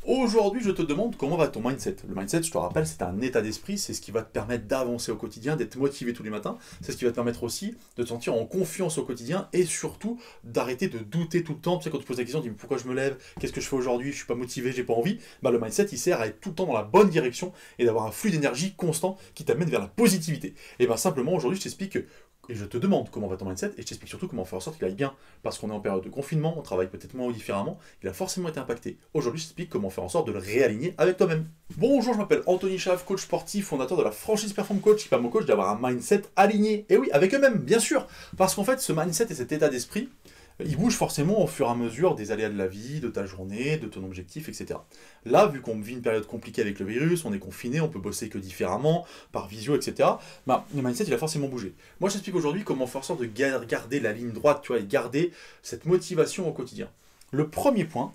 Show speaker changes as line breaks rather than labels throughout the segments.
Aujourd'hui, je te demande comment va ton mindset. Le mindset, je te rappelle, c'est un état d'esprit, c'est ce qui va te permettre d'avancer au quotidien, d'être motivé tous les matins, c'est ce qui va te permettre aussi de te sentir en confiance au quotidien et surtout d'arrêter de douter tout le temps. Tu sais, quand tu poses la question, tu dis pourquoi je me lève, qu'est-ce que je fais aujourd'hui, je suis pas motivé, j'ai pas envie. Bah, le mindset, il sert à être tout le temps dans la bonne direction et d'avoir un flux d'énergie constant qui t'amène vers la positivité. Et bien simplement, aujourd'hui, je t'explique et je te demande comment va ton mindset, et je t'explique surtout comment faire en sorte qu'il aille bien. Parce qu'on est en période de confinement, on travaille peut-être moins ou différemment, il a forcément été impacté. Aujourd'hui, je t'explique comment faire en sorte de le réaligner avec toi-même. Bonjour, je m'appelle Anthony Chave, coach sportif, fondateur de la franchise Perform Coach, qui permet aux coachs d'avoir un mindset aligné. Et oui, avec eux-mêmes, bien sûr. Parce qu'en fait, ce mindset et cet état d'esprit, il bouge forcément au fur et à mesure des aléas de la vie, de ta journée, de ton objectif, etc. Là, vu qu'on vit une période compliquée avec le virus, on est confiné, on peut bosser que différemment, par visio, etc., bah, le mindset, il a forcément bougé. Moi, je t'explique aujourd'hui comment faire en sorte de garder la ligne droite, tu vois, et garder cette motivation au quotidien. Le premier point,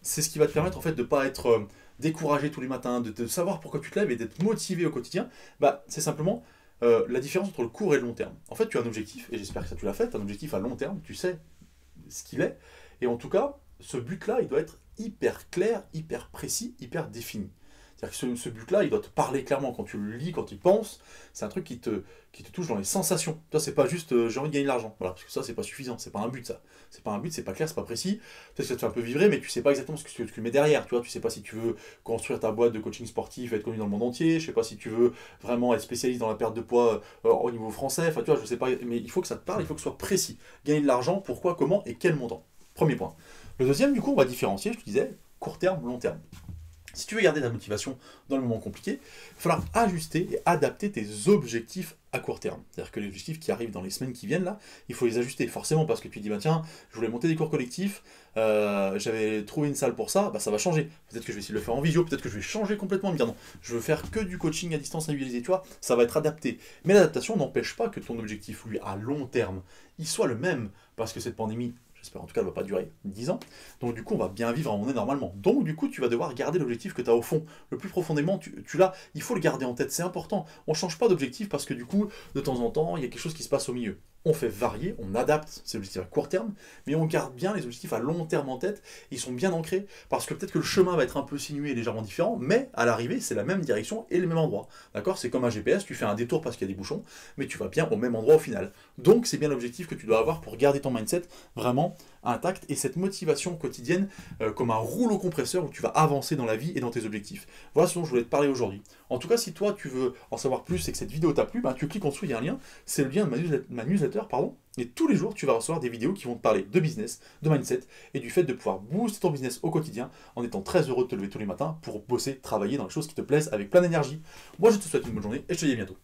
c'est ce qui va te permettre en fait de ne pas être découragé tous les matins, de savoir pourquoi tu te lèves et d'être motivé au quotidien. Bah, c'est simplement la différence entre le court et le long terme. En fait, tu as un objectif, et j'espère que ça tu l'as fait, un objectif à long terme, tu sais ce qu'il est, et en tout cas, ce but-là, il doit être hyper clair, hyper précis, hyper défini. C'est-à-dire que ce but-là, il doit te parler clairement quand tu le lis, quand tu y penses, c'est un truc qui te touche dans les sensations. Toi, c'est pas juste j'ai envie de gagner de l'argent, voilà, parce que ça, c'est pas suffisant, c'est pas un but, ça. C'est pas un but, c'est pas clair, c'est pas précis. Peut-être que ça te fait un peu vibrer, mais tu sais pas exactement ce que tu mets derrière, tu vois, tu sais pas si tu veux construire ta boîte de coaching sportif et être connu dans le monde entier, je sais pas si tu veux vraiment être spécialiste dans la perte de poids au niveau français, enfin, tu vois, je sais pas, mais il faut que ça te parle, il faut que ce soit précis. Gagner de l'argent, pourquoi, comment et quel montant. Premier point. Le deuxième, du coup, on va différencier, je te disais, court terme, long terme. Si tu veux garder ta motivation dans le moment compliqué, il va falloir ajuster et adapter tes objectifs à court terme. C'est-à-dire que les objectifs qui arrivent dans les semaines qui viennent là, il faut les ajuster forcément parce que tu dis bah tiens, je voulais monter des cours collectifs, j'avais trouvé une salle pour ça, bah ça va changer. Peut-être que je vais essayer de le faire en visio, peut-être que je vais changer complètement, me dire non, je veux faire que du coaching à distance individualisé, tu vois, ça va être adapté. Mais l'adaptation n'empêche pas que ton objectif, lui, à long terme, il soit le même, parce que cette pandémie, j'espère en tout cas, elle ne va pas durer 10 ans. Donc du coup, on va bien vivre à un moment donné normalement. Donc du coup, tu vas devoir garder l'objectif que tu as au fond. Le plus profondément, tu l'as. Il faut le garder en tête, c'est important. On ne change pas d'objectif parce que du coup, de temps en temps, il y a quelque chose qui se passe au milieu. On fait varier, on adapte ces objectifs à court terme, mais on garde bien les objectifs à long terme en tête. Ils sont bien ancrés parce que peut-être que le chemin va être un peu sinué et légèrement différent, mais à l'arrivée, c'est la même direction et le même endroit. D'accord? C'est comme un GPS, tu fais un détour parce qu'il y a des bouchons, mais tu vas bien au même endroit au final. Donc c'est bien l'objectif que tu dois avoir pour garder ton mindset vraiment intact et cette motivation quotidienne comme un rouleau compresseur où tu vas avancer dans la vie et dans tes objectifs. Voilà ce dont je voulais te parler aujourd'hui. En tout cas, si toi tu veux en savoir plus et que cette vidéo t'a plu, bah, tu cliques en dessous, il y a un lien, c'est le lien de ma newsletter, pardon, et tous les jours tu vas recevoir des vidéos qui vont te parler de business, de mindset et du fait de pouvoir booster ton business au quotidien en étant très heureux de te lever tous les matins pour bosser, travailler dans les choses qui te plaisent avec plein d'énergie. Moi je te souhaite une bonne journée et je te dis à bientôt.